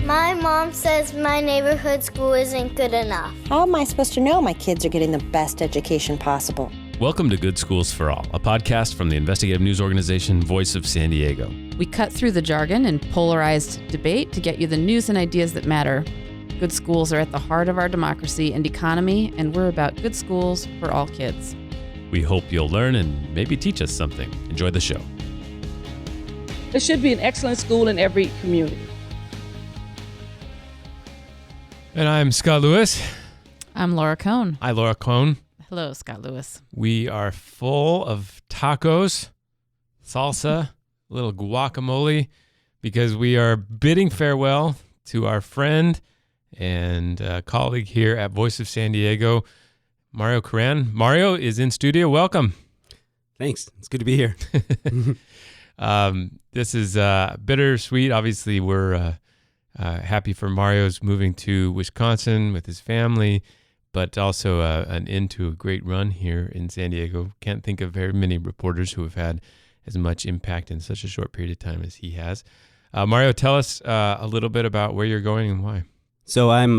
My mom says my neighborhood school isn't good enough. How am I supposed to know my kids are getting the best education possible? Welcome to Good Schools for All, a podcast from the investigative news organization Voice of San Diego. We cut through the jargon and polarized debate to get you the news and ideas that matter. Good schools are at the heart of our democracy and economy, and we're about good schools for all kids. We hope you'll learn and maybe teach us something. Enjoy the show. There should be an excellent school in every community. And I'm Scott Lewis. I'm Laura Kohn. Hi, Laura Kohn. Hello, Scott Lewis. We are full of tacos, salsa, a little guacamole, because we are bidding farewell to our friend and colleague here at Voice of San Diego, Mario Koran. Mario is in studio. Welcome. Thanks. It's good to be here. This is bittersweet. Obviously, we're happy for Mario's moving to Wisconsin with his family, but also an end to a great run here in San Diego. Can't think of very many reporters who have had as much impact in such a short period of time as he has. Mario, tell us a little bit about where you're going and why. So I'm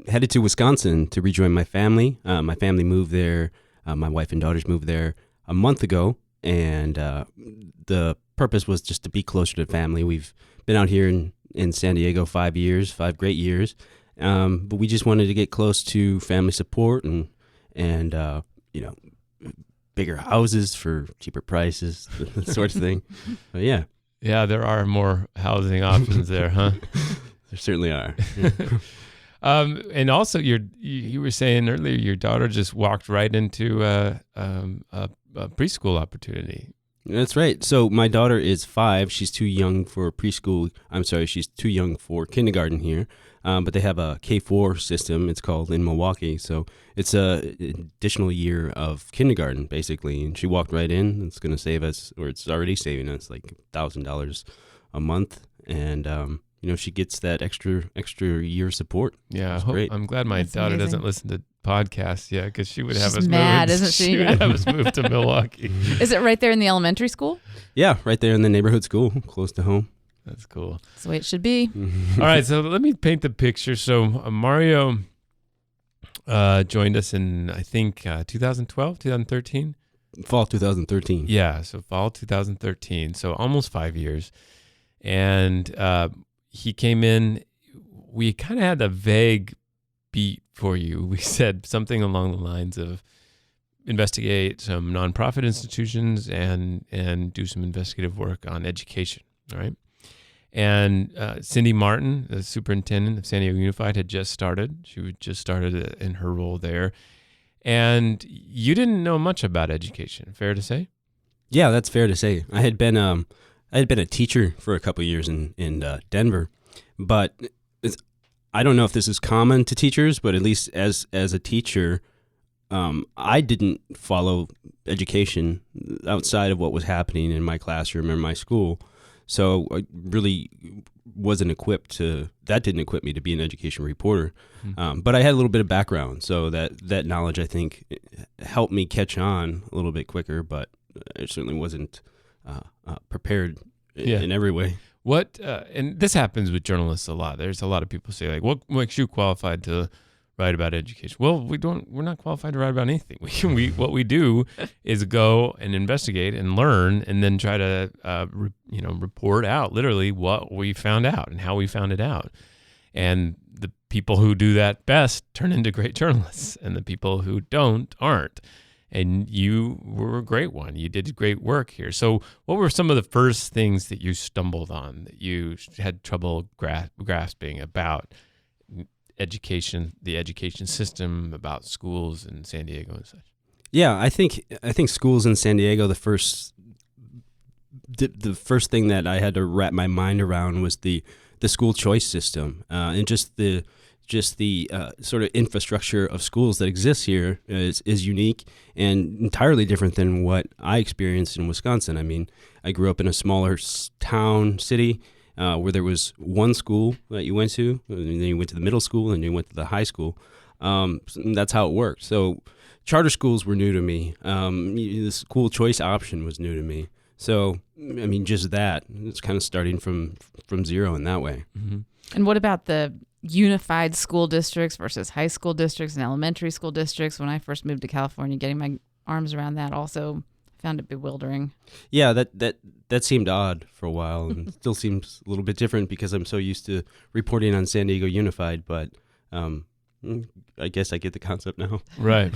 headed to Wisconsin to rejoin my family. My family moved there. My wife and daughters moved there a month ago, and the purpose was just to be closer to family. We've been out here in San Diego 5 years, 5 great years. But we just wanted to get close to family support and bigger houses for cheaper prices, that sort of thing. But yeah. Yeah, there are more housing options there, huh? There certainly are. And also, you were saying earlier your daughter just walked right into a preschool opportunity. That's right. So my daughter is 5. She's too young for preschool. I'm sorry, she's too young for kindergarten here. But they have a K-4 system. It's called in Milwaukee. So it's an additional year of kindergarten, basically. And she walked right in. It's going to save us, or it's already saving us, like $1,000 a month. And, she gets that extra year support. Yeah, great. I'm glad my daughter doesn't listen to podcasts yet, because she would have She's us mad, moved. isn't she? She would have us moved to Milwaukee. Is it right there in the elementary school? Yeah, right there in the neighborhood school, close to home. That's cool. That's the way it should be. All right, so let me paint the picture. So Mario joined us in, I think, 2012, 2013? Fall 2013. Yeah, so fall 2013, so almost 5 years. And he came in, we kind of had a vague beat for you. We said something along the lines of investigate some nonprofit institutions and do some investigative work on education, all right? And Cindy Martin, the superintendent of San Diego Unified, had just started. She just started in her role there. And you didn't know much about education, fair to say? Yeah, that's fair to say. I had been a teacher for a couple of years in Denver, but I don't know if this is common to teachers, but at least as a teacher, I didn't follow education outside of what was happening in my classroom or my school. So I really wasn't equipped that didn't equip me to be an education reporter. But I had a little bit of background, so that knowledge, I think, helped me catch on a little bit quicker, but I certainly wasn't prepared in every way. What and this happens with journalists a lot. There's a lot of people say, like, what makes you qualified to write about education? Well, we're not qualified to write about anything. What we do is go and investigate and learn, and then try to report out literally what we found out and how we found it out. And the people who do that best turn into great journalists, and the people who don't aren't. And you were a great one. You did great work here. So what were some of the first things that you stumbled on, that you had trouble grasping about education, the education system, about schools in San Diego and such? Yeah, I think schools in San Diego, the first thing that I had to wrap my mind around was the school choice system, and just the sort of infrastructure of schools that exists here is unique and entirely different than what I experienced in Wisconsin. I mean, I grew up in a smaller city where there was one school that you went to, and then you went to the middle school, and you went to the high school. That's how it worked. So charter schools were new to me. The school choice option was new to me. So, I mean, just that, it's kind of starting from zero in that way. Mm-hmm. And what about the unified school districts versus high school districts and elementary school districts? When I first moved to California, getting my arms around that also found it bewildering. Yeah, that seemed odd for a while, and still seems a little bit different because I'm so used to reporting on San Diego Unified. But I guess I get the concept now. Right.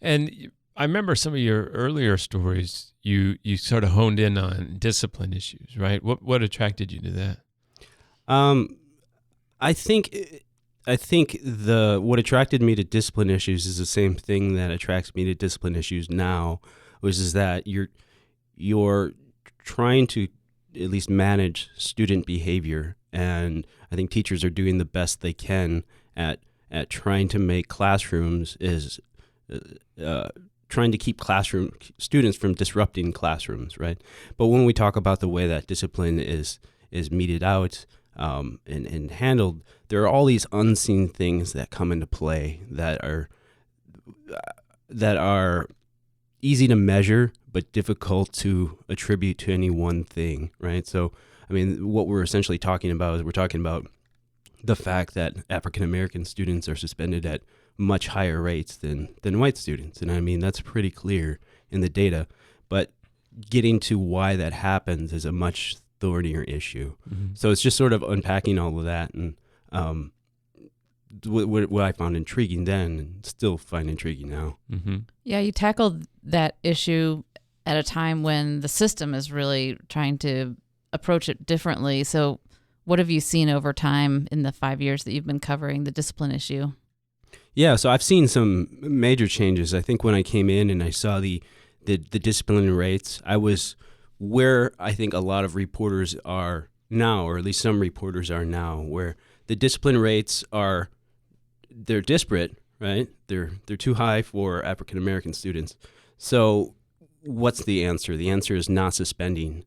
And I remember some of your earlier stories. You sort of honed in on discipline issues, right? What attracted you to that? I think what attracted me to discipline issues is the same thing that attracts me to discipline issues now, which is that you're trying to at least manage student behavior, and I think teachers are doing the best they can at trying to make classrooms trying to keep classroom students from disrupting classrooms, right? But when we talk about the way that discipline is meted out and handled, there are all these unseen things that come into play that are easy to measure but difficult to attribute to any one thing, right? So, I mean, what we're essentially talking about is we're talking about the fact that African American students are suspended at much higher rates than white students. And I mean, that's pretty clear in the data. But getting to why that happens is a much thornier issue. Mm-hmm. So it's just sort of unpacking all of that. And what I found intriguing then and still find intriguing now. Mm-hmm. Yeah, you tackled that issue at a time when the system is really trying to approach it differently. So what have you seen over time in the 5 years that you've been covering the discipline issue? Yeah, so I've seen some major changes. I think when I came in and I saw the discipline rates, I was where I think a lot of reporters are now, or at least some reporters are now, where the discipline rates they're disparate, right? They're too high for African American students. So what's the answer? The answer is not suspending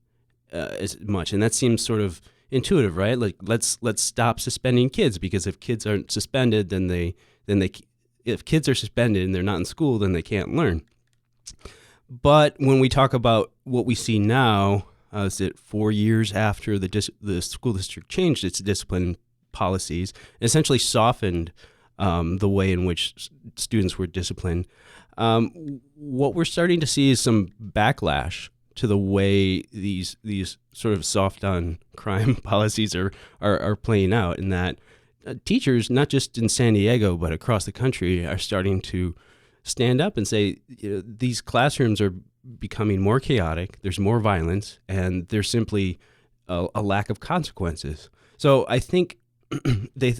as much, and that seems sort of intuitive, right? Like let's stop suspending kids, because if kids aren't suspended, if kids are suspended and they're not in school, then they can't learn. But when we talk about what we see now, is it 4 years after the school district changed its discipline policies, essentially softened the way in which students were disciplined. What we're starting to see is some backlash to the way these sort of soft on crime policies are playing out, in that teachers, not just in San Diego but across the country, are starting to stand up and say, these classrooms are becoming more chaotic, there's more violence, and there's simply a lack of consequences. So I think they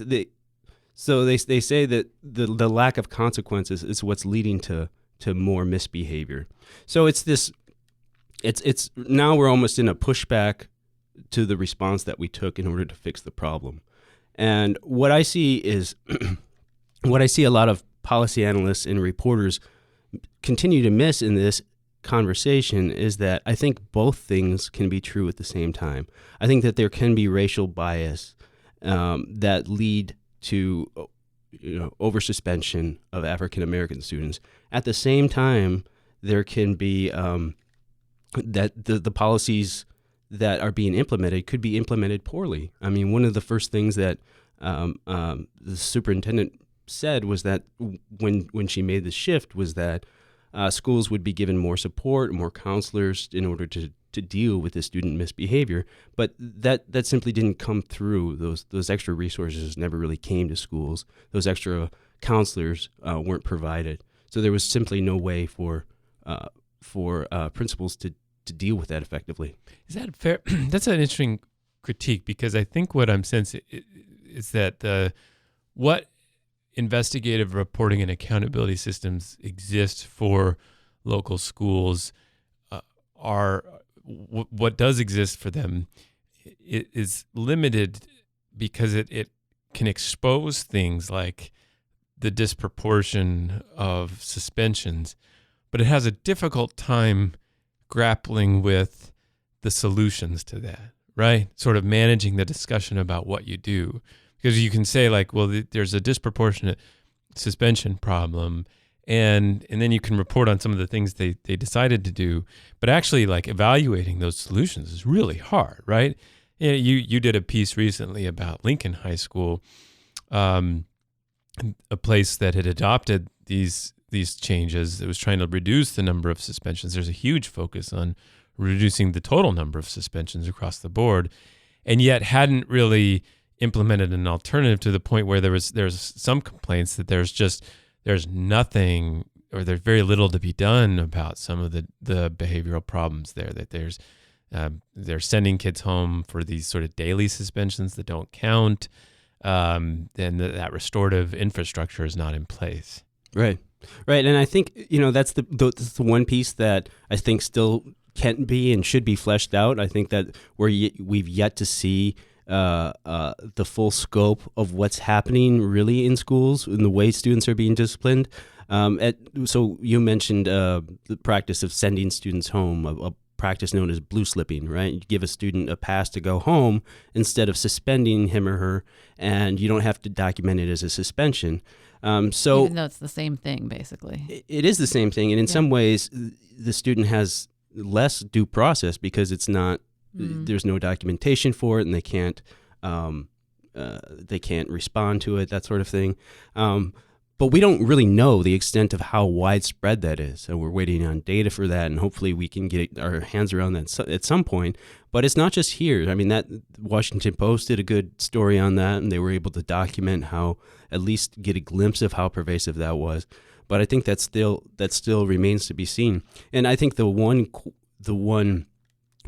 say that the lack of consequences is what's leading to more misbehavior. So it's now we're almost in a pushback to the response that we took in order to fix the problem. And what I see is what I see a lot of policy analysts and reporters continue to miss in this conversation is that I think both things can be true at the same time. I think that there can be racial bias that lead to over suspension of African American students. At the same time, there can be that the policies that are being implemented could be implemented poorly. I mean, one of the first things that the superintendent said was that when she made the shift was that schools would be given more support, more counselors in order to deal with the student misbehavior. But that simply didn't come through. Those extra resources never really came to schools. Those extra counselors weren't provided. So there was simply no way for principals to deal with that effectively. Is that fair? That's an interesting critique, because I think what I'm sensing is that what investigative reporting and accountability systems exist for local schools what does exist for them is limited because it can expose things like the disproportion of suspensions, but it has a difficult time grappling with the solutions to that, right? Sort of managing the discussion about what you do. Because you can say like, well, there's a disproportionate suspension problem, and then you can report on some of the things they decided to do. But actually, like, evaluating those solutions is really hard, right? Yeah, you did a piece recently about Lincoln High School, a place that had adopted these changes. It was trying to reduce the number of suspensions. There's a huge focus on reducing the total number of suspensions across the board, and yet hadn't really implemented an alternative, to the point where there's some complaints that there's nothing, or there's very little to be done about some of the behavioral problems there. That they're sending kids home for these sort of daily suspensions that don't count, and that restorative infrastructure is not in place. Right. And I think, that's the one piece that I think still can be and should be fleshed out. I think that we've yet to see the full scope of what's happening really in schools and the way students are being disciplined. So you mentioned the practice of sending students home, a practice known as blue slipping, right? You give a student a pass to go home instead of suspending him or her, and you don't have to document it as a suspension. Even though it's the same thing, basically. It is the same thing, and in some ways, the student has less due process because it's not. There's no documentation for it, and they can't respond to it, that sort of thing. But we don't really know the extent of how widespread that is. So we're waiting on data for that, and hopefully we can get our hands around that at some point. But it's not just here. I mean, that Washington Post did a good story on that, and they were able to document how, at least get a glimpse of how pervasive that was. But I think that still remains to be seen. And I think the one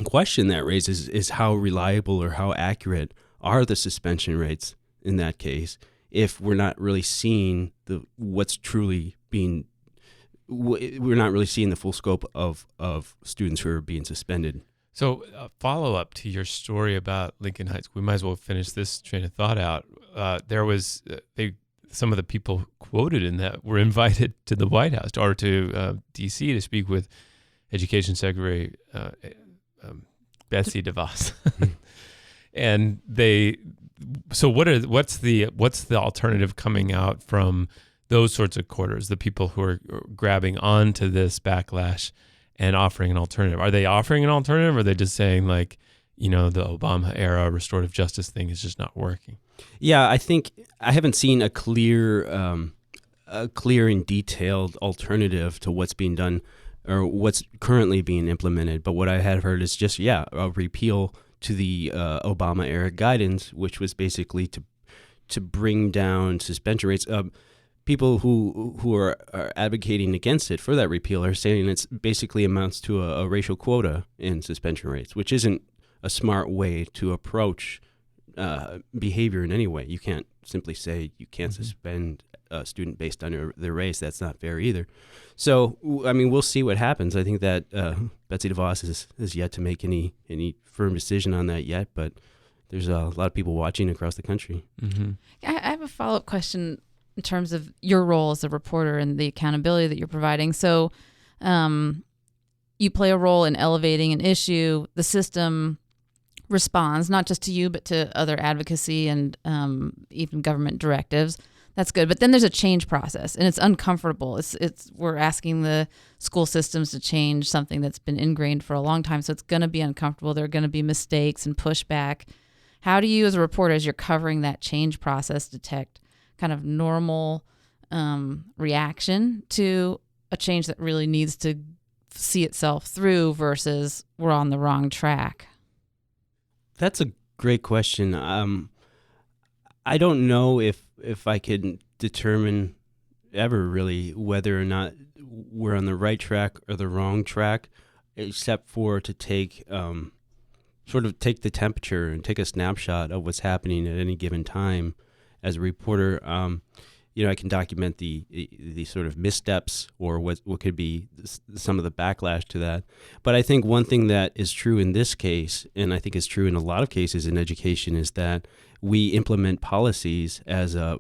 question that raises is how reliable or how accurate are the suspension rates in that case, if we're not really seeing we're not really seeing the full scope of students who are being suspended. So follow up to your story about Lincoln High School, we might as well finish this train of thought out. There was some of the people quoted in that were invited to the White House or to D.C. to speak with Education Secretary Betsy DeVos, and what's the alternative coming out from those sorts of quarters? The people who are grabbing onto this backlash and offering an alternative. Are they offering an alternative, or are they just saying, like, the Obama era restorative justice thing is just not working? Yeah, I think I haven't seen a clear and detailed alternative to what's being done or what's currently being implemented. But what I had heard is just, a repeal to the Obama era guidance, which was basically to bring down suspension rates. People who are advocating against it for that repeal are saying it's basically amounts to a racial quota in suspension rates, which isn't a smart way to approach behavior in any way. You can't simply say you can't suspend a student based on their race. That's not fair either. So, I mean, we'll see what happens. I think that Betsy DeVos is yet to make any firm decision on that yet, but there's a lot of people watching across the country. Mm-hmm. I have a follow-up question in terms of your role as a reporter and the accountability that you're providing. So you play a role in elevating an issue. The system responds, not just to you, but to other advocacy and even government directives. That's good. But then there's a change process, and it's uncomfortable. We're asking the school systems to change something that's been ingrained for a long time, so it's going to be uncomfortable. There are going to be mistakes and pushback. How do you, as a reporter, as you're covering that change process, detect kind of normal reaction to a change that really needs to see itself through versus we're on the wrong track? That's a great question. I don't know if I can determine ever really whether or not we're on the right track or the wrong track, except for to take sort of take the temperature and take a snapshot of what's happening at any given time. As a reporter, I can document the sort of missteps or what could be some of the backlash to that. But I think one thing that is true in this case, and I think is true in a lot of cases in education, is that we implement policies as a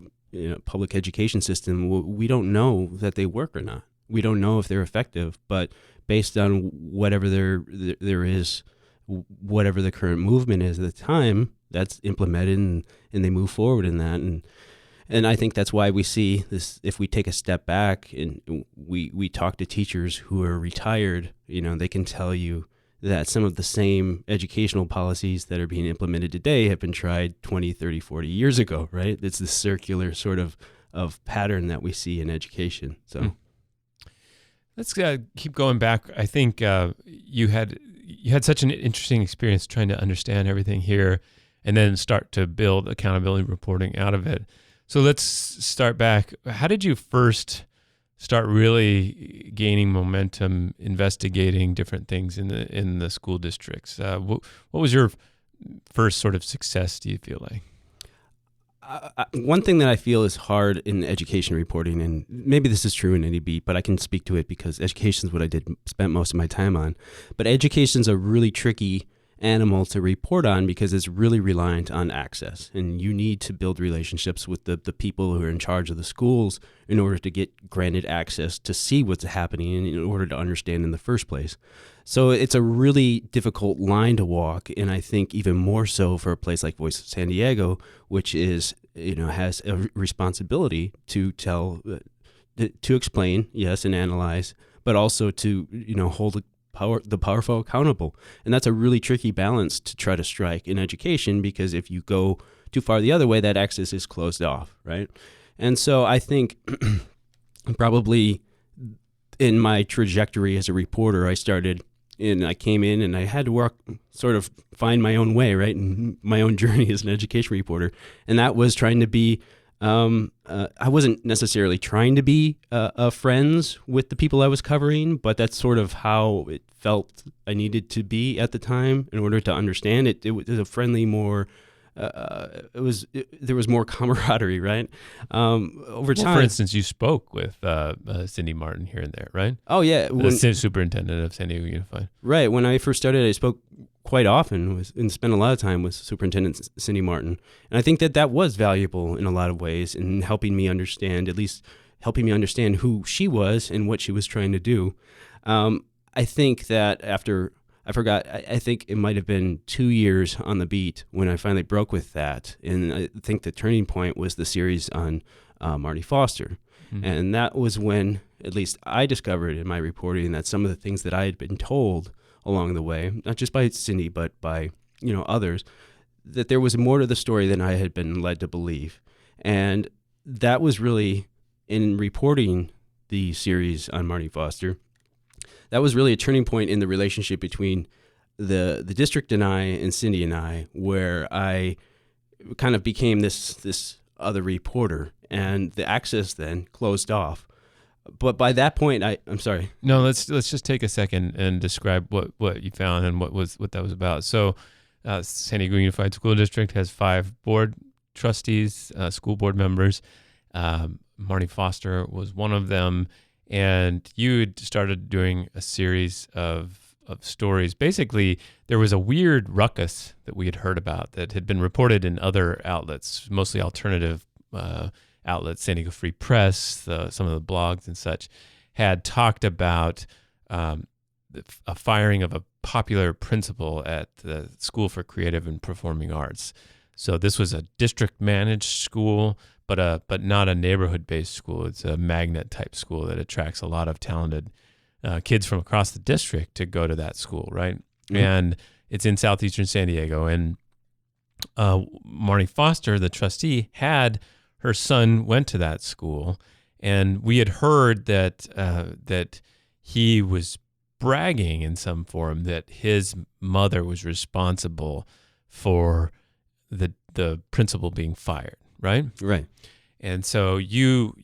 public education system. We don't know that they work or not. We don't know if they're effective, but based on whatever there is, whatever the current movement is at the time, that's implemented and they move forward in that. And I think that's why we see this. If we take a step back and we talk to teachers who are retired, they can tell you that some of the same educational policies that are being implemented today have been tried 20, 30, 40 years ago, right? It's this circular sort of pattern that we see in education. So let's keep going back. I think you had such an interesting experience trying to understand everything here and then start to build accountability reporting out of it. So let's start back. How did you first start really gaining momentum, investigating different things in the school districts? What was your first sort of success, do you feel like? One thing that I feel is hard in education reporting, and maybe this is true in any beat, but I can speak to it because education is what I spent most of my time on. But education is a really tricky animal to report on because it's really reliant on access, and you need to build relationships with the people who are in charge of the schools in order to get granted access to see what's happening and in order to understand in the first place. So it's a really difficult line to walk, and I think even more so for a place like Voice of San Diego, which is, has a responsibility to tell, to explain, yes, and analyze, but also to, hold the powerful accountable. And that's a really tricky balance to try to strike in education, because if you go too far the other way, that access is closed off, right? And so I think probably in my trajectory as a reporter, I came in and I had to sort of find my own way, right? And my own journey as an education reporter. And that was trying to be I wasn't necessarily trying to be friends with the people I was covering, but that's sort of how it felt I needed to be at the time in order to understand it. It was a friendly, more. There was more camaraderie, right? Over time. For instance, you spoke with Cindy Martin here and there, right? Oh yeah, The superintendent of San Diego Unified. Right. When I first started, I spoke quite often and spent a lot of time with Superintendent Cindy Martin, and I think that was valuable in a lot of ways in helping me understand, at least helping me understand who she was and what she was trying to do. I think that I think it might have been 2 years on the beat when I finally broke with that. And I think the turning point was the series on Marty Foster. Mm-hmm. And that was when, at least I discovered in my reporting, that some of the things that I had been told along the way, not just by Cindy, but by others, that there was more to the story than I had been led to believe. And that was really, in reporting the series on Marty Foster, that was really a turning point in the relationship between the district and I and Cindy and I, where I kind of became this other reporter, and the access then closed off. But by that point, I'm sorry. No, let's just take a second and describe what you found and what that was about. So, San Diego Unified School District has 5 board trustees, school board members. Marty Foster was one of them. And you had started doing a series of stories. Basically, there was a weird ruckus that we had heard about that had been reported in other outlets, mostly alternative outlets. San Diego Free Press, some of the blogs and such, had talked about a firing of a popular principal at the School for Creative and Performing Arts. So this was a district-managed school, but not a neighborhood-based school. It's a magnet-type school that attracts a lot of talented kids from across the district to go to that school, right? Mm-hmm. And it's in southeastern San Diego. And Marty Foster, the trustee, had her son went to that school, and we had heard that he was bragging in some form that his mother was responsible for the principal being fired. Right? Right. And so you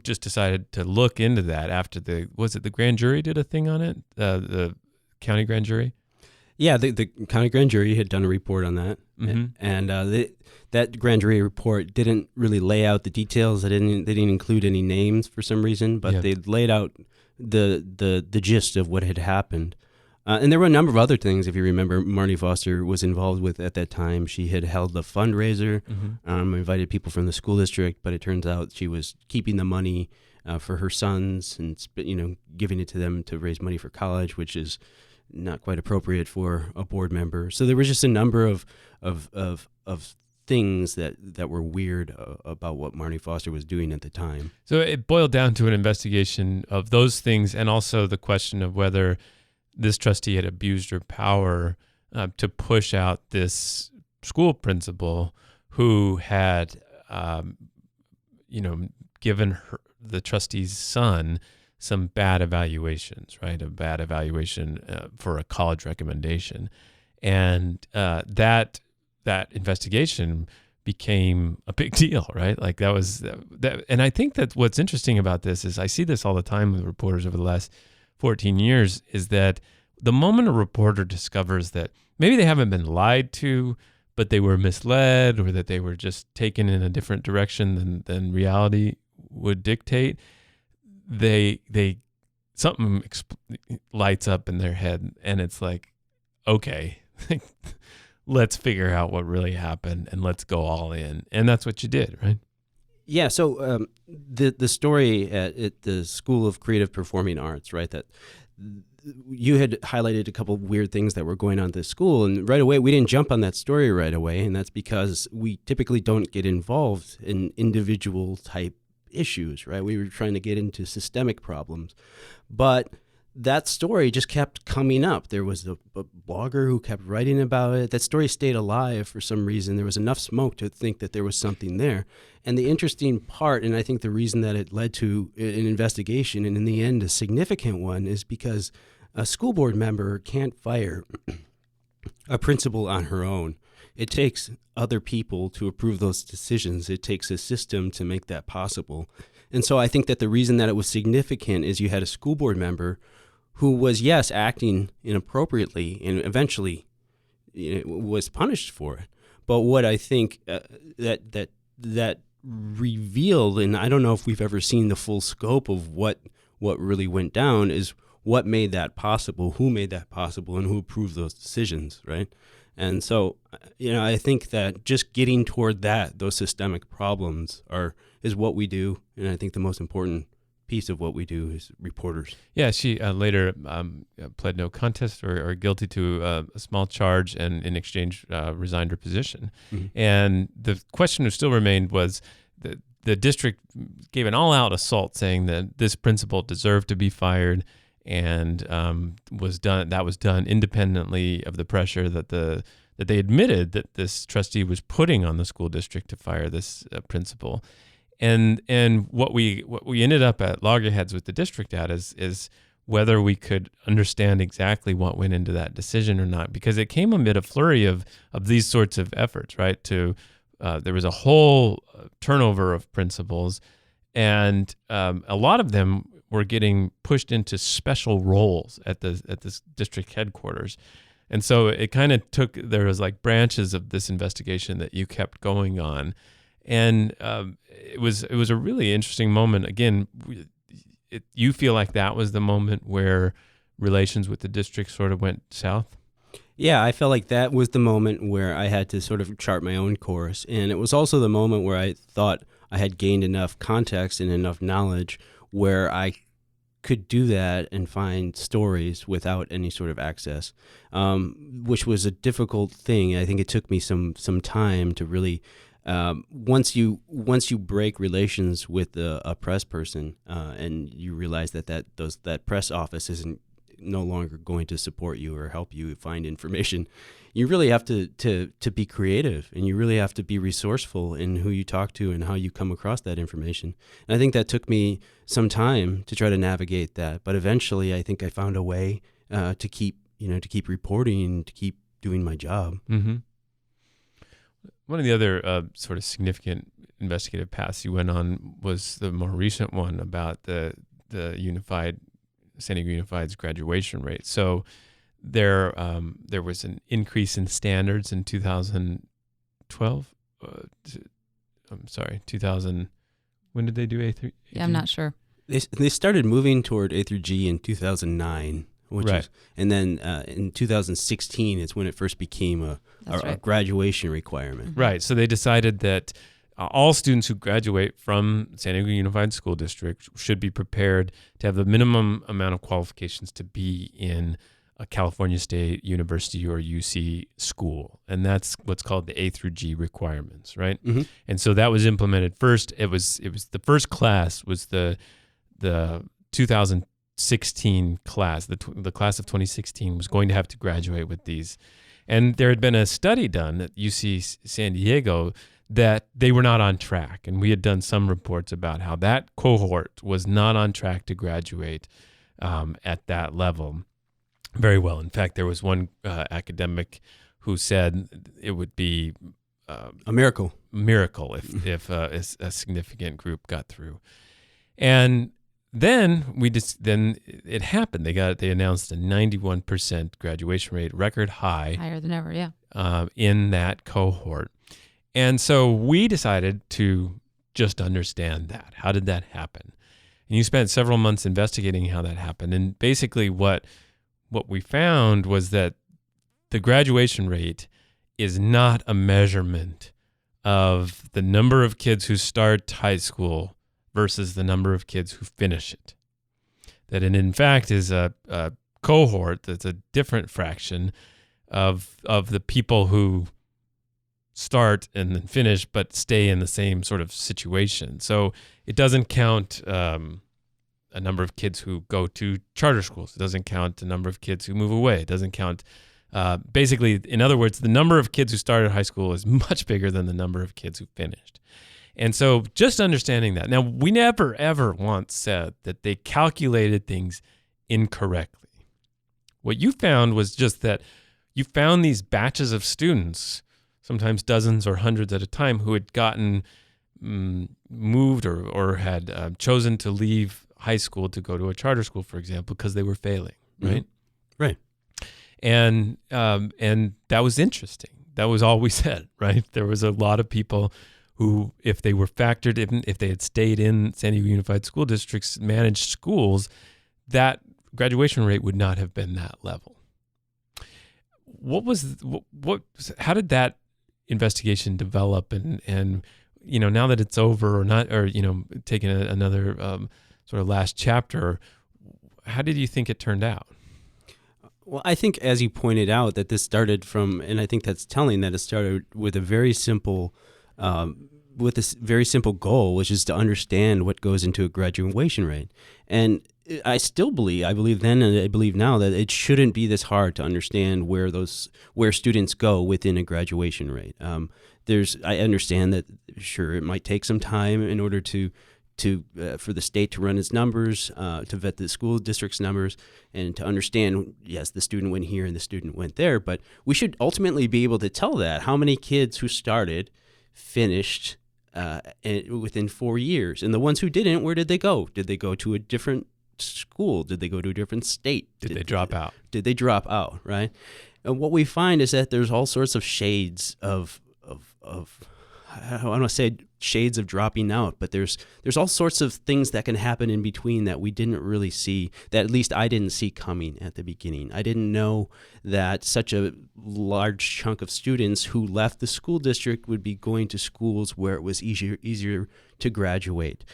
just decided to look into that after the grand jury did a thing on it? The county grand jury? Yeah, the county grand jury had done a report on that. Mm-hmm. And that grand jury report didn't really lay out the details. They didn't include any names for some reason, but they laid out the gist of what had happened. And there were a number of other things, if you remember, Marty Foster was involved with at that time. She had held a fundraiser, invited people from the school district, but it turns out she was keeping the money for her sons and giving it to them to raise money for college, which is not quite appropriate for a board member. So there was just a number of things that were weird about what Marty Foster was doing at the time. So it boiled down to an investigation of those things, and also the question of whether this trustee had abused her power to push out this school principal who had, given the trustee's son some bad evaluations, right? A bad evaluation for a college recommendation. And that investigation became a big deal, right? Like that was that. And I think that what's interesting about this is I see this all the time with reporters over the last 14 years is that the moment a reporter discovers that maybe they haven't been lied to, but they were misled or that they were just taken in a different direction than reality would dictate, something lights up in their head and it's like, okay, let's figure out what really happened and let's go all in. And that's what you did, right? Yeah. So the story at the School of Creative Performing Arts, right? That you had highlighted a couple of weird things that were going on at the school, and right away we didn't jump on that story right away, and that's because we typically don't get involved in individual type issues, right? We were trying to get into systemic problems, but that story just kept coming up. There was a blogger who kept writing about it. That story stayed alive for some reason. There was enough smoke to think that there was something there. And the interesting part, and I think the reason that it led to an investigation, and in the end a significant one, is because a school board member can't fire a principal on her own. It takes other people to approve those decisions. It takes a system to make that possible. And so I think that the reason that it was significant is you had a school board member who was, yes, acting inappropriately and eventually was punished for it. But what I think that revealed, and I don't know if we've ever seen the full scope of what really went down, is what made that possible, who made that possible, and who approved those decisions, right? And so, I think that just getting toward those systemic problems is what we do, and I think the most important piece of what we do as reporters. Yeah, she later pled no contest or guilty to a small charge, and in exchange resigned her position. Mm-hmm. And the question that still remained was the district gave an all-out assault saying that this principal deserved to be fired, and was done independently of the pressure that they admitted that this trustee was putting on the school district to fire this principal. And what we ended up at loggerheads with the district at is whether we could understand exactly what went into that decision or not, because it came amid a flurry of these sorts of efforts, right? There was a whole turnover of principals, and a lot of them were getting pushed into special roles at this district headquarters. And so it kind of there was like branches of this investigation that you kept going on. And it was a really interesting moment. Again, you feel like that was the moment where relations with the district sort of went south? Yeah, I felt like that was the moment where I had to sort of chart my own course. And it was also the moment where I thought I had gained enough context and enough knowledge where I could do that and find stories without any sort of access, which was a difficult thing. I think it took me some time to really... Once you break relations with a press person and you realize that press office isn't no longer going to support you or help you find information, you really have to be creative, and you really have to be resourceful in who you talk to and how you come across that information. And I think that took me some time to try to navigate that, but eventually I think I found a way to keep reporting, to keep doing my job. Mm-hmm. One of the other sort of significant investigative paths you went on was the more recent one about the San Diego Unified's graduation rate. So there was an increase in standards in 2012. 2000. When did they do A3? Yeah, I'm not sure. They started moving toward A through G in 2009. Right. And then in 2016 is when it first became a graduation requirement. Mm-hmm. Right. So they decided that all students who graduate from San Diego Unified School District should be prepared to have the minimum amount of qualifications to be in a California State University or UC school. And that's what's called the A through G requirements, right? Mm-hmm. And so that was implemented first. It was the first class was the 2010 16 class, the class of 2016 was going to have to graduate with these. And there had been a study done at UC San Diego that they were not on track. And we had done some reports about how that cohort was not on track to graduate at that level very well. In fact, there was one academic who said it would be a miracle if a significant group got through. And then it happened. They announced a 91% graduation rate, record high, Higher than ever, yeah. in that cohort. And so we decided to just understand that. How did that happen? And you spent several months investigating how that happened. And basically what we found was that the graduation rate is not a measurement of the number of kids who start high school versus the number of kids who finish it. That it in fact is a cohort that's a different fraction of the people who start and then finish but stay in the same sort of situation. So it doesn't count a number of kids who go to charter schools. It doesn't count the number of kids who move away. It doesn't count basically, in other words, the number of kids who started high school is much bigger than the number of kids who finished. And so just understanding that. Now, we never, ever once said that they calculated things incorrectly. What you found was just that you found these batches of students, sometimes dozens or hundreds at a time, who had gotten moved or had chosen to leave high school to go to a charter school, for example, because they were failing, right? Mm-hmm. Right. And that was interesting. That was all we said, right? There was a lot of people who, if they were factored in, if they had stayed in San Diego Unified School District's managed schools, that graduation rate would not have been that level. How did that investigation develop? And now that it's over, taking another sort of last chapter, how did you think it turned out? Well, I think, as you pointed out, that this started from, and I think that's telling, that it started with a very simple goal, which is to understand what goes into a graduation rate. And I believe then and I believe now, that it shouldn't be this hard to understand where students go within a graduation rate. I understand that, sure, it might take some time in order for the state to run its numbers, to vet the school district's numbers, and to understand, yes, the student went here and the student went there. But we should ultimately be able to tell that how many kids who started finished within 4 years. And the ones who didn't, where did they go? Did they go to a different school? Did they go to a different state? Did they drop out? Did they drop out, right? And what we find is that there's all sorts of shades of I don't want to say shades of dropping out, but there's all sorts of things that can happen in between that we didn't really see, that at least I didn't see coming at the beginning. I didn't know that such a large chunk of students who left the school district would be going to schools where it was easier to graduate.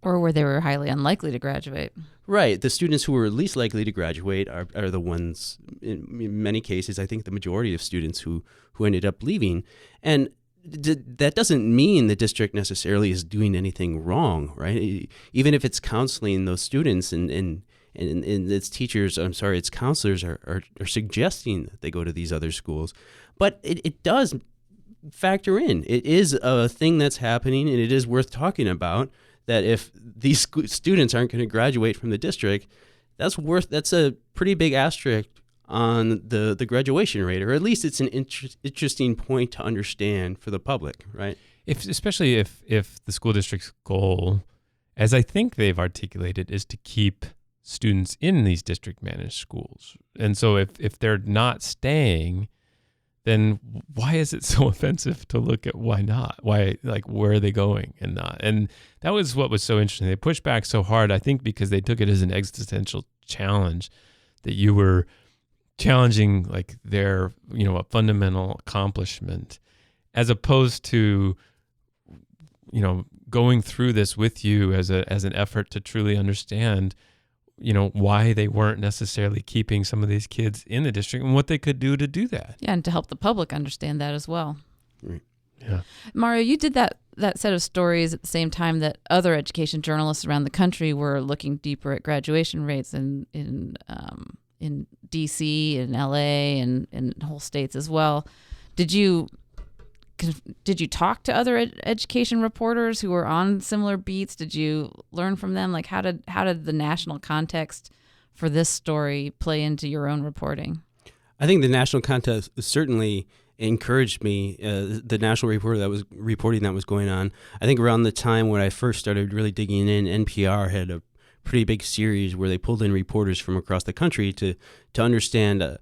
Or where they were highly unlikely to graduate. Right. The students who were least likely to graduate are the ones, in many cases, I think the majority of students who ended up leaving. And that doesn't mean the district necessarily is doing anything wrong, right? Even if it's counseling those students and its teachers, its counselors are suggesting that they go to these other schools. But it does factor in. It is a thing that's happening, and it is worth talking about, that if these students aren't going to graduate from the district, that's a pretty big asterisk on the graduation rate, or at least it's an interesting point to understand for the public, right? Especially if the school district's goal, as I think they've articulated, is to keep students in these district managed schools. And so if they're not staying, then why is it so offensive to look at why not? Why, where are they going and not? And that was what was so interesting. They pushed back so hard, I think, because they took it as an existential challenge, that you were challenging their, a fundamental accomplishment, as opposed to, going through this with you as an effort to truly understand, why they weren't necessarily keeping some of these kids in the district and what they could do to do that. Yeah, and to help the public understand that as well. Right. Yeah. Mario, you did that that set of stories at the same time that other education journalists around the country were looking deeper at graduation rates in D.C. and L.A. and in whole states as well. Did you talk to other education reporters who were on similar beats? Did you learn from them? Like, how did the national context for this story play into your own reporting? I think the national context certainly encouraged me. The national reporter that was reporting that was going on. I think around the time when I first started really digging in, NPR had a pretty big series where they pulled in reporters from across the country to understand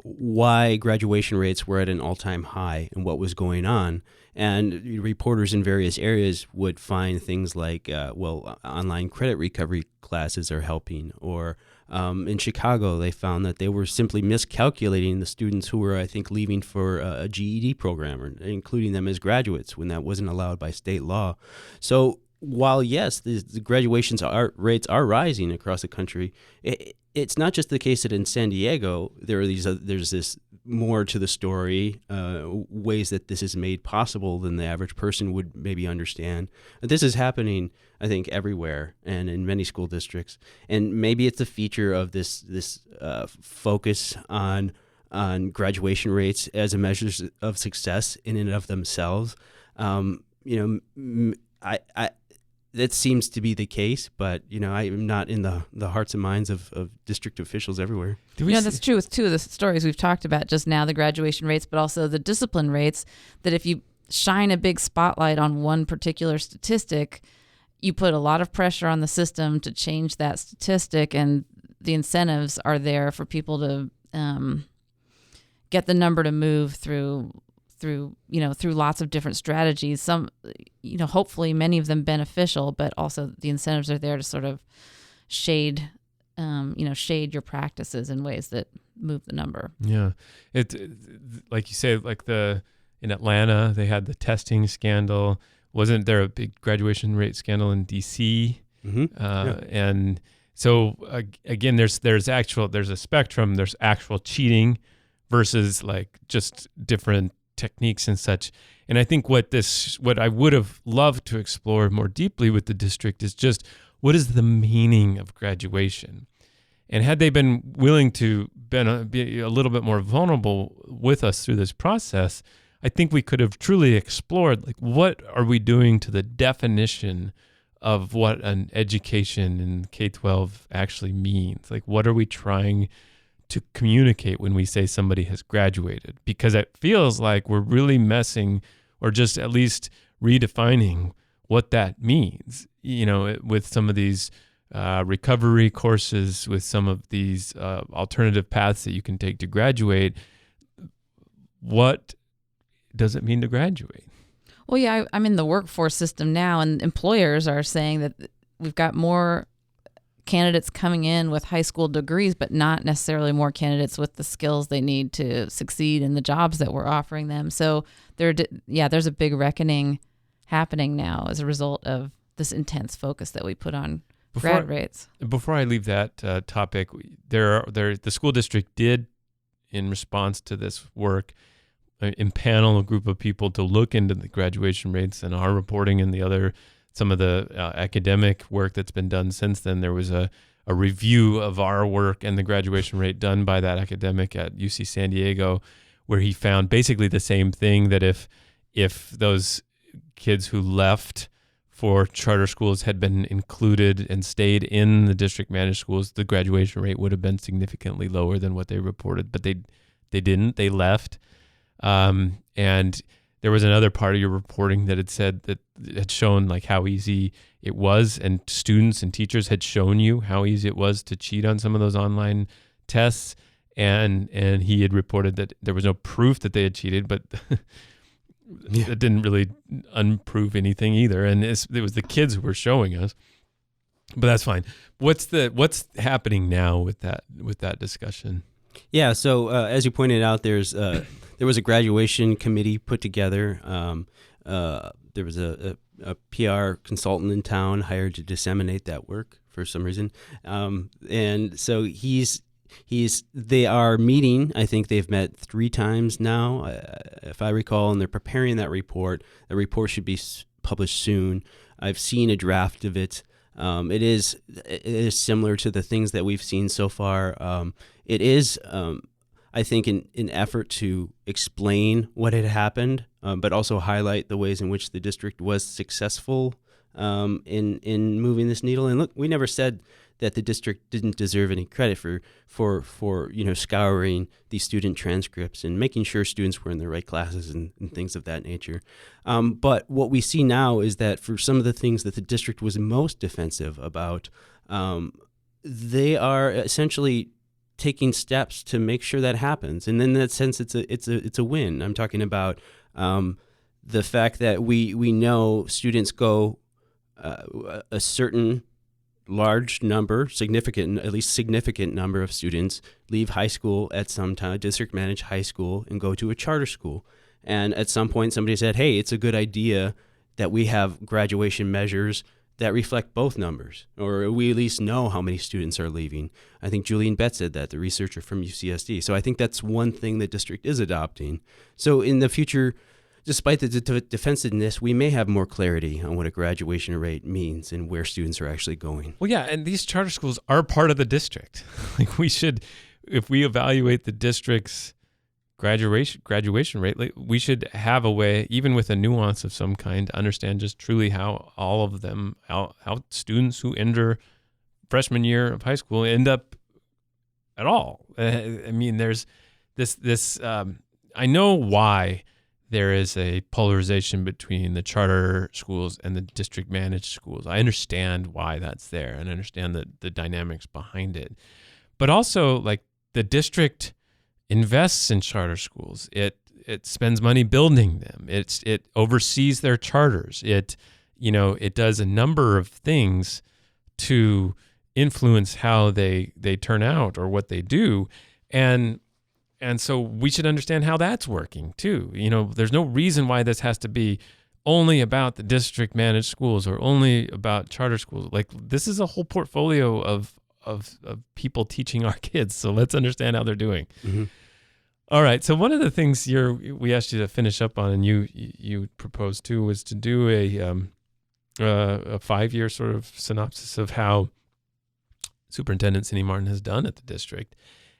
why graduation rates were at an all-time high and what was going on. And reporters in various areas would find things like, online credit recovery classes are helping, or in Chicago, they found that they were simply miscalculating the students who were, I think, leaving for a GED program, or including them as graduates when that wasn't allowed by state law. So while, yes, the graduations rates are rising across the country, it's not just the case that in San Diego there's this more to the story, ways that this is made possible than the average person would maybe understand. This is happening, I think, everywhere and in many school districts. And maybe it's a feature of this focus on graduation rates as a measure of success in and of themselves. That seems to be the case, but I am not in the hearts and minds of district officials everywhere. That's true with two of the stories we've talked about just now, the graduation rates, but also the discipline rates, that if you shine a big spotlight on one particular statistic, you put a lot of pressure on the system to change that statistic, and the incentives are there for people to get the number to move through lots of different strategies. Some, hopefully many of them beneficial, but also the incentives are there to sort of shade your practices in ways that move the number. Yeah. It like you say, like in Atlanta, they had the testing scandal. Wasn't there a big graduation rate scandal in DC? Mm-hmm. And so again, there's a spectrum. There's actual cheating versus like just different techniques and such. And I think what I would have loved to explore more deeply with the district is just what is the meaning of graduation? And had they been willing to be a little bit more vulnerable with us through this process, I think we could have truly explored, like, what are we doing to the definition of what an education in K-12 actually means? Like, what are we trying to communicate when we say somebody has graduated? Because it feels like we're really messing, or just at least redefining what that means, with some of these recovery courses, with some of these alternative paths that you can take to graduate. What does it mean to graduate? Well, yeah, I'm in the workforce system now, and employers are saying that we've got more candidates coming in with high school degrees, but not necessarily more candidates with the skills they need to succeed in the jobs that we're offering them. So there's a big reckoning happening now as a result of this intense focus that we put on grad rates. Before I leave that topic, the school district did, in response to this work, impanel a group of people to look into the graduation rates, and our reporting and some of the academic work that's been done since then. There was a review of our work and the graduation rate done by that academic at UC San Diego, where he found basically the same thing, that if those kids who left for charter schools had been included and stayed in the district managed schools, the graduation rate would have been significantly lower than what they reported. But they didn't. They left. And there was another part of your reporting that had said that it had shown like how easy it was, and students and teachers had shown you how easy it was to cheat on some of those online tests. And he had reported that there was no proof that they had cheated, but it didn't really unprove anything either. And it was the kids who were showing us, but that's fine. What's happening now with that discussion? Yeah. So as you pointed out, there was a graduation committee put together. There was a PR consultant in town hired to disseminate that work for some reason. And so they are meeting. I think they've met 3 times now, if I recall, and they're preparing that report. The report should be published soon. I've seen a draft of it. It is similar to the things that we've seen so far. It is, I think, an effort to explain what had happened, but also highlight the ways in which the district was successful in moving this needle. And look, we never said that the district didn't deserve any credit for scouring these student transcripts and making sure students were in the right classes and things of that nature. But what we see now is that for some of the things that the district was most defensive about, they are essentially taking steps to make sure that happens. And in that sense, it's a win. I'm talking about the fact that we know students go a certain large number, at least significant number of students leave high school at some time, district managed high school, and go to a charter school. And at some point somebody said, hey, it's a good idea that we have graduation measures that reflect both numbers, or we at least know how many students are leaving. I think Julian Betts said that, the researcher from UCSD. So I think that's one thing the district is adopting. So in the future, despite the defensiveness, we may have more clarity on what a graduation rate means and where students are actually going. Well, yeah, and these charter schools are part of the district. Like, we should, if we evaluate the district's graduation rate, like, we should have a way, even with a nuance of some kind, to understand just truly how all of them, how students who enter freshman year of high school end up at all. I mean, there's this. I know why there is a polarization between the charter schools and the district managed schools. I understand why that's there, and I understand the dynamics behind it. But also, like, the district invests in charter schools. It spends money building them. It oversees their charters. It does a number of things to influence how they turn out or what they do. And so we should understand how that's working too. There's no reason why this has to be only about the district managed schools or only about charter schools. Like, this is a whole portfolio of people teaching our kids. So let's understand how they're doing. Mm-hmm. All right. So one of the things we asked you to finish up on, and you proposed too, was to do a 5-year sort of synopsis of how Superintendent Cindy Martin has done at the district.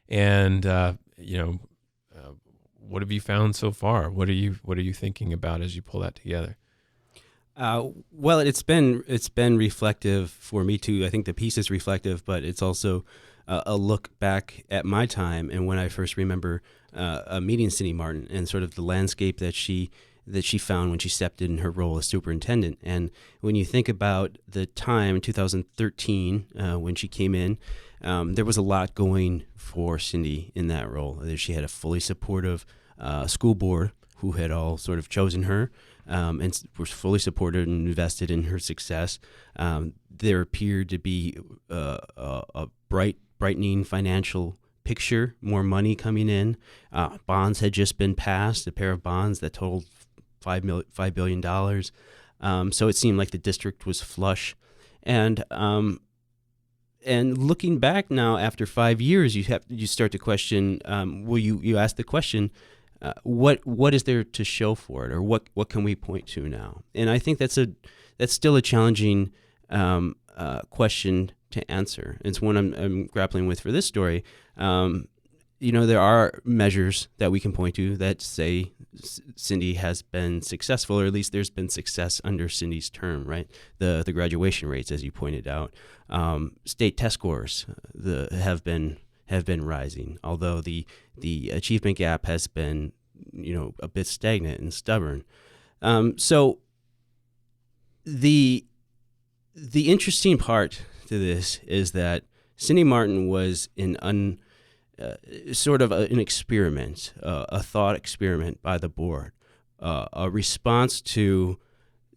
And what have you found so far? What are you thinking about as you pull that together? Well, it's been reflective for me too. I think the piece is reflective, but it's also a look back at my time and when I first remember meeting Cindy Martin and sort of the landscape that she found when she stepped in her role as superintendent. And when you think about the time, 2013, when she came in, there was a lot going for Cindy in that role. She had a fully supportive school board who had all sort of chosen her and were fully supported and invested in her success. There appeared to be a brightening financial picture, more money coming in. Bonds had just been passed, a pair of bonds that totaled $5 billion. So it seemed like the district was flush. And looking back now after 5 years, you start to question. You ask the question, what is there to show for it, or what can we point to now? And I think that's still a challenging question to answer. It's one I'm grappling with for this story. There are measures that we can point to that say Cindy has been successful, or at least there's been success under Cindy's term, right? The graduation rates, as you pointed out, state test scores have been rising, although the achievement gap has been a bit stagnant and stubborn. So the interesting part to this is that Cindy Martin was sort of an experiment, a thought experiment by the board, a response to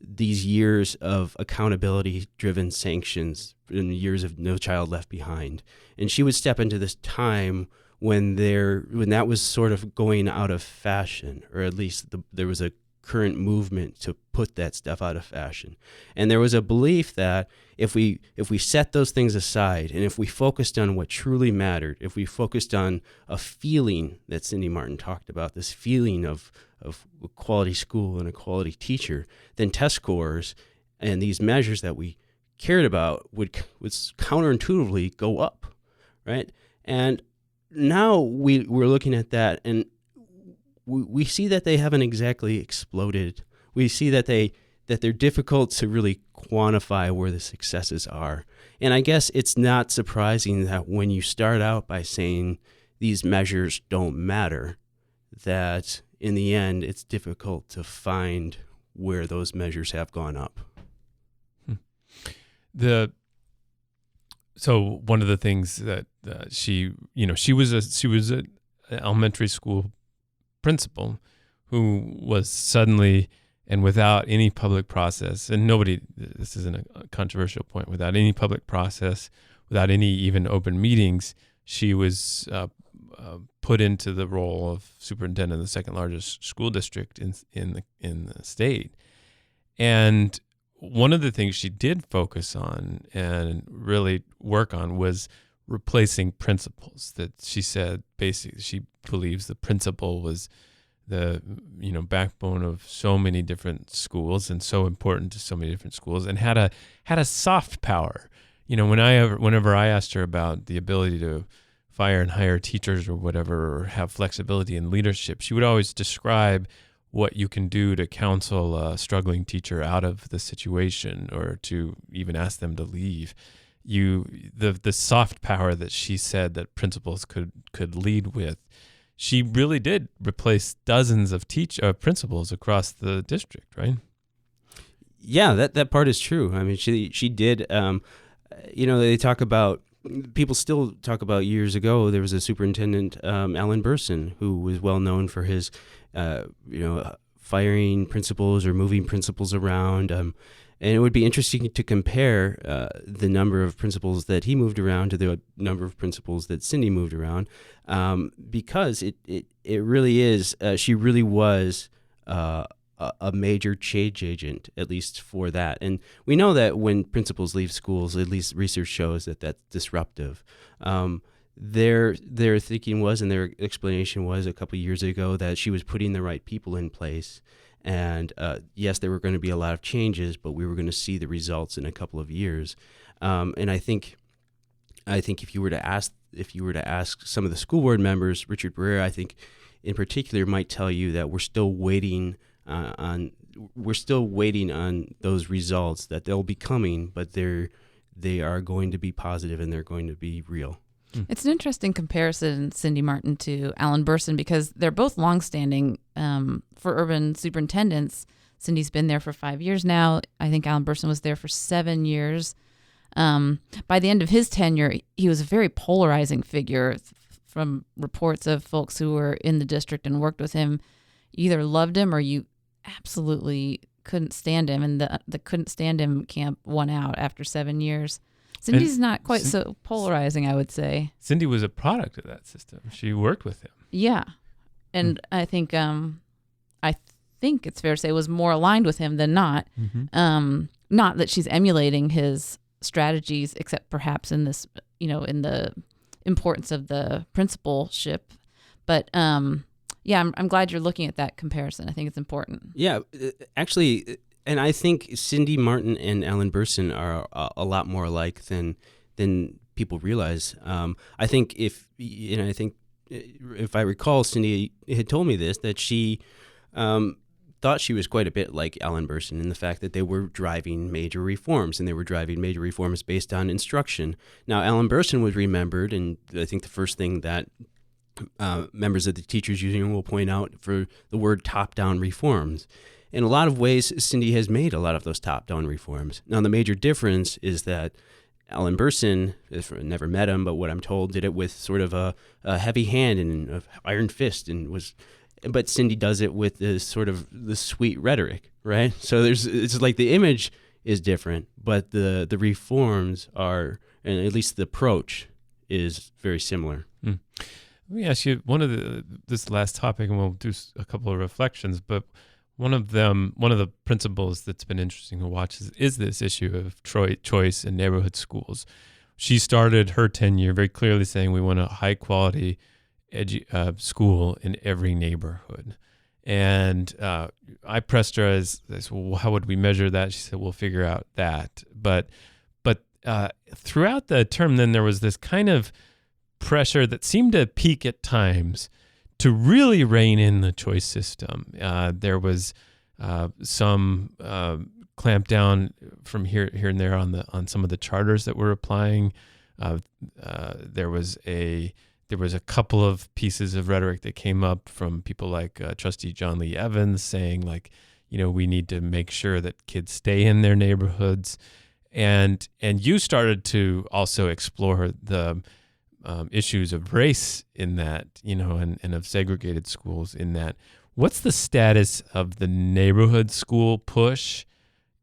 these years of accountability-driven sanctions in years of No Child Left Behind. And she would step into this time when that was sort of going out of fashion, or at least there was a current movement to put that stuff out of fashion. And there was a belief that if we set those things aside and if we focused on what truly mattered, if we focused on a feeling that Cindy Martin talked about, this feeling of a quality school and a quality teacher, then test scores and these measures that we cared about would counterintuitively go up, right? And now we're looking at that, and we see that they haven't exactly exploded. We see that they're difficult to really quantify where the successes are. And I guess it's not surprising that when you start out by saying these measures don't matter, that in the end it's difficult to find where those measures have gone up. So one of the things that she was an elementary school principal who was suddenly and without any public process, and this isn't a controversial point, without any public process, without any even open meetings, she was put into the role of superintendent of the second largest school district in the state. And one of the things she did focus on and really work on was replacing principals. That she said basically she believes the principal was the backbone of so many different schools and so important to so many different schools, and had a soft power. Whenever I asked her about the ability to fire and hire teachers or whatever, or have flexibility in leadership, she would always describe what you can do to counsel a struggling teacher out of the situation, or to even ask them to leave. The soft power that she said that principals could lead with, she really did replace dozens of principals across the district, right? Yeah, that part is true. I mean, she did. They talk about, people still talk about years ago, there was a superintendent, Alan Burson, who was well known for his, firing principals or moving principals around. And it would be interesting to compare the number of principals that he moved around to the number of principals that Cindy moved around, because it really is, she really was a major change agent, at least for that. And we know that when principals leave schools, at least research shows that that's disruptive. Their thinking was, and their explanation was a couple of years ago, that she was putting the right people in place. And yes, there were going to be a lot of changes, but we were going to see the results in a couple of years. And I think if you were to ask some of the school board members, Richard Barrera, I think in particular, might tell you that we're still waiting on those results, that they'll be coming, but they are going to be positive and they're going to be real. It's an interesting comparison, Cindy Martin to Alan Burson, because they're both longstanding for urban superintendents. Cindy's been there for 5 years now. I think Alan Burson was there for 7 years. By the end of his tenure, he was a very polarizing figure. From reports of folks who were in the district and worked with him, you either loved him or you absolutely couldn't stand him, and the couldn't stand him camp won out after 7 years. Cindy's not quite so polarizing, I would say. Cindy was a product of that system. She worked with him. Yeah, and I think it's fair to say was more aligned with him than not. Mm-hmm. Not that she's emulating his strategies, except perhaps in this, in the importance of the principalship. But I'm glad you're looking at that comparison. I think it's important. Yeah, actually. And I think Cindy Martin and Alan Burson are a lot more alike than people realize. I think if I recall, Cindy had told me this, that she thought she was quite a bit like Alan Burson in the fact that they were driving major reforms, and they were driving major reforms based on instruction. Now, Alan Burson was remembered, and I think the first thing that members of the teachers union will point out for the word top-down reforms. In a lot of ways, Cindy has made a lot of those top-down reforms. Now, the major difference is that Alan Burson, I've never met him, but what I'm told, did it with sort of a heavy hand and an iron fist, but Cindy does it with this sort of the sweet rhetoric, right? So it's like the image is different, but the reforms are, and at least the approach is very similar. Let me ask you this last topic, and we'll do a couple of reflections, but One of the principles that's been interesting to watch is this issue of choice in neighborhood schools. She started her tenure very clearly saying we want a high quality school in every neighborhood. And I pressed her as well, how would we measure that? She said, we'll figure out that. But throughout the term, then there was this kind of pressure that seemed to peak at times to really rein in the choice system. There was some clampdown from here and there on some of the charters that were applying. There was a couple of pieces of rhetoric that came up from people like Trustee John Lee Evans saying, like, we need to make sure that kids stay in their neighborhoods. And you started to also explore the issues of race in that, and of segregated schools in that. What's the status of the neighborhood school push,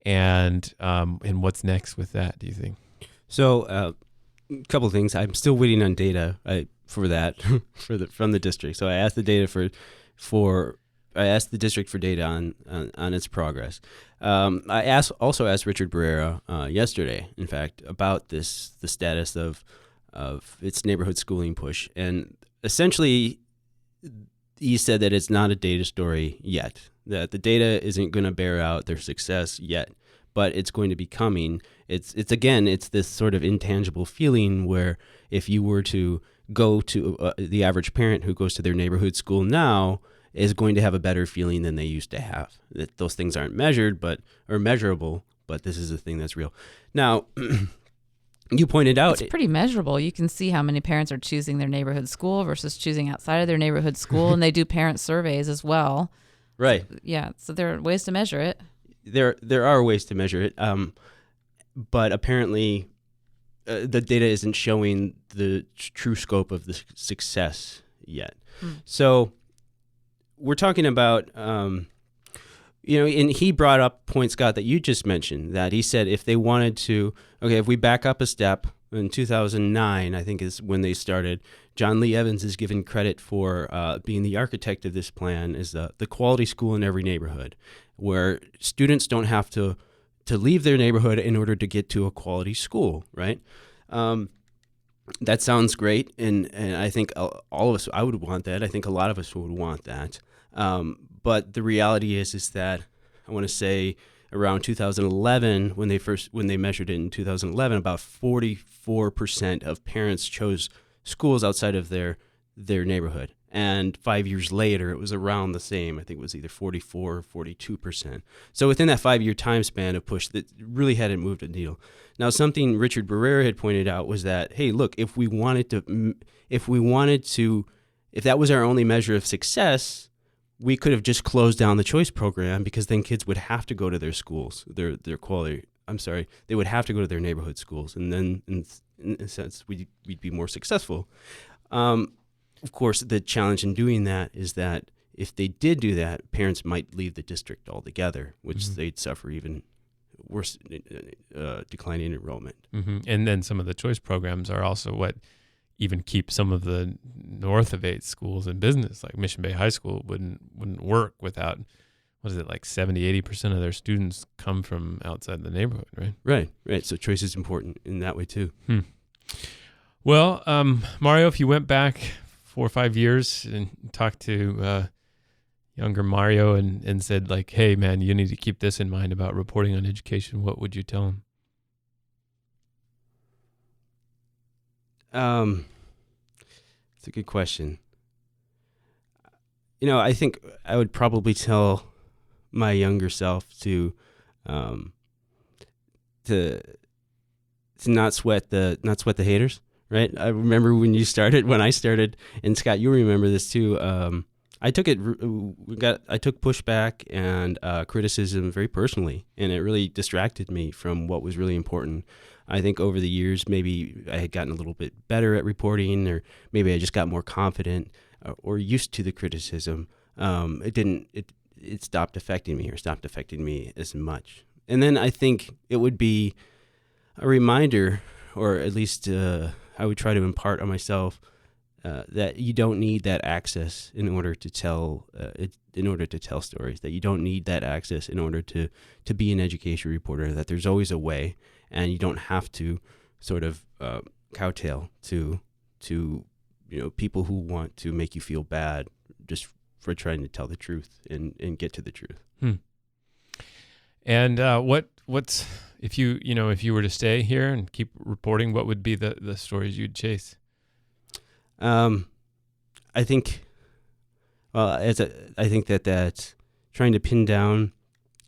and what's next with that, do you think? So a couple of things. I'm still waiting on data for that from the district. So I asked the data I asked the district for data on its progress. I also asked Richard Barrera yesterday, in fact, about the status of its neighborhood schooling push, and essentially he said that it's not a data story yet, that the data isn't going to bear out their success yet, but it's going to be coming. It's this sort of intangible feeling where if you were to go to the average parent who goes to their neighborhood school now is going to have a better feeling than they used to have. That those things aren't measurable, but this is a thing that's real. Now, you pointed out it's pretty measurable. You can see how many parents are choosing their neighborhood school versus choosing outside of their neighborhood school, and they do parent surveys as well. Right. So there are ways to measure it. There are ways to measure it, but apparently the data isn't showing the true scope of the success yet. So we're talking about, and he brought up point, Scott, that you just mentioned, that he said if they wanted to, if we back up a step, in 2009, I think is when they started, John Lee Evans is given credit for being the architect of this plan, is the quality school in every neighborhood, where students don't have to leave their neighborhood in order to get to a quality school, right? That sounds great, and I think all of us, I would want that. I think a lot of us would want that. But the reality is that I want to say around 2011, when they measured it in 2011, about 44% of parents chose schools outside of their neighborhood. And 5 years later, it was around the same. I think it was either 44 or 42%. So within that 5-year time span of push, that really hadn't moved a needle. Now, something Richard Barrera had pointed out was that, hey, look, if that was our only measure of success, we could have just closed down the choice program, because then kids would have to go to their schools, they would have to go to their neighborhood schools, and then in a sense we'd be more successful. Of course, the challenge in doing that is that if they did do that, parents might leave the district altogether, which they'd suffer even worse declining enrollment. And then some of the choice programs are also what even keep some of the north of 8 schools in business, like Mission Bay High School wouldn't work without, what is it, like 70-80% of their students come from outside the neighborhood, right? Right. So choice is important in that way too. Well, Mario, if you went back 4 or 5 years and talked to younger Mario and said, like, hey, man, you need to keep this in mind about reporting on education, what would you tell him? It's a good question. I think I would probably tell my younger self to not sweat the haters. Right. I remember when I started, and Scott, you remember this too. I took pushback and criticism very personally, and it really distracted me from what was really important. I think over the years, maybe I had gotten a little bit better at reporting, or maybe I just got more confident or used to the criticism. It stopped affecting me as much. And then I think it would be a reminder, or at least I would try to impart on myself that you don't need that access in order to tell stories. That you don't need that access in order to be an education reporter. That there's always a way, and you don't have to sort of kowtow to people who want to make you feel bad just for trying to tell the truth and get to the truth. And what's if you were to stay here and keep reporting, what would be the stories you'd chase? I think, I think that trying to pin down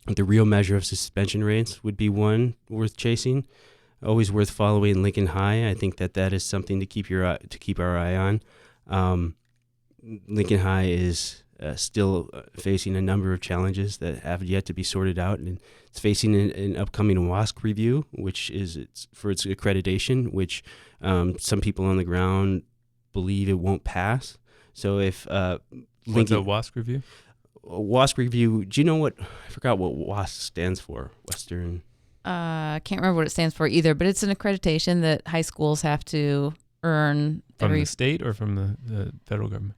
the real measure of suspension rates would be one worth chasing. Always worth following Lincoln High. I think that is something to keep our eye on. Lincoln High is still facing a number of challenges that have yet to be sorted out, and it's facing an upcoming WASC review, which is for its accreditation, which some people on the ground believe it won't pass. So if what's a WASC review? WASC review. Do you know what? I forgot what WASC stands for. Western. I can't remember what it stands for either, but it's an accreditation that high schools have to earn From the state or from the federal government?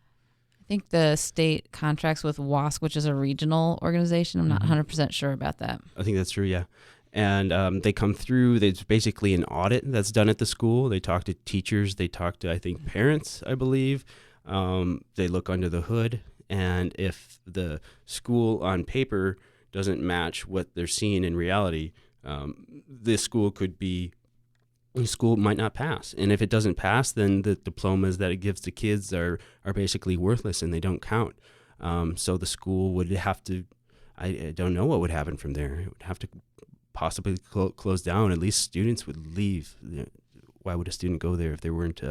I think the state contracts with WASC, which is a regional organization. I'm not 100% sure about that. I think that's true, yeah. And they come through. It's basically an audit that's done at the school. They talk to teachers. They talk to, I think, parents, I believe. They look under the hood. And if the school on paper doesn't match what they're seeing in reality, the school might not pass. And if it doesn't pass, then the diplomas that it gives to kids are basically worthless and they don't count. So the school would have to, I don't know what would happen from there. It would have to possibly close down. At least students would leave. Why would a student go there if they weren't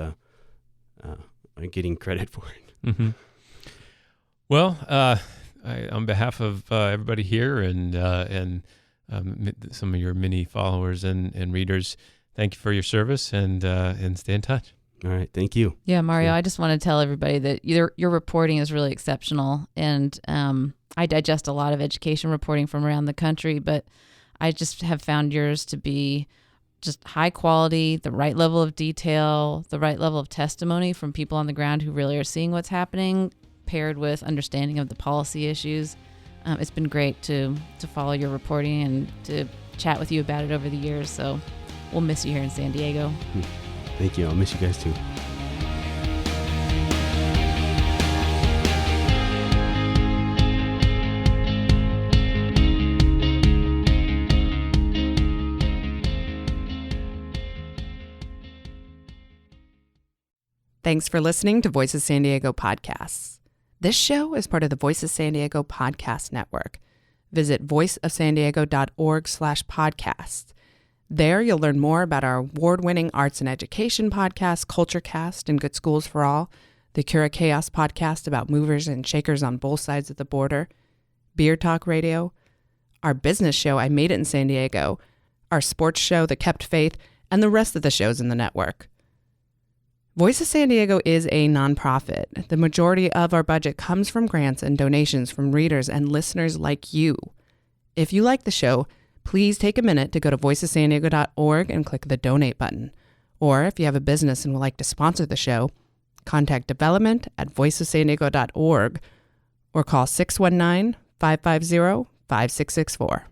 getting credit for it? Mm-hmm. Well, on behalf of everybody here and some of your many followers and readers, thank you for your service and stay in touch. All right. Thank you. Yeah, Mario, I just want to tell everybody that your reporting is really exceptional. And I digest a lot of education reporting from around the country, but I just have found yours to be just high quality, the right level of detail, the right level of testimony from people on the ground who really are seeing what's happening, paired with understanding of the policy issues. It's been great to follow your reporting and to chat with you about it over the years. So we'll miss you here in San Diego. Thank you. I'll miss you guys too. Thanks for listening to Voices San Diego podcasts. This show is part of the Voices San Diego podcast network. Visit voiceofsandiego.org/podcasts. There you'll learn more about our award-winning arts and education podcast, CultureCast and Good Schools for All, the Cura Chaos podcast about movers and shakers on both sides of the border, Beer Talk Radio, our business show, I Made It in San Diego, our sports show, The Kept Faith, and the rest of the shows in the network. Voices San Diego is a nonprofit. The majority of our budget comes from grants and donations from readers and listeners like you. If you like the show, please take a minute to go to voicessandiego.org and click the donate button. Or if you have a business and would like to sponsor the show, contact development@voicessandiego.org or call 619-550-5664.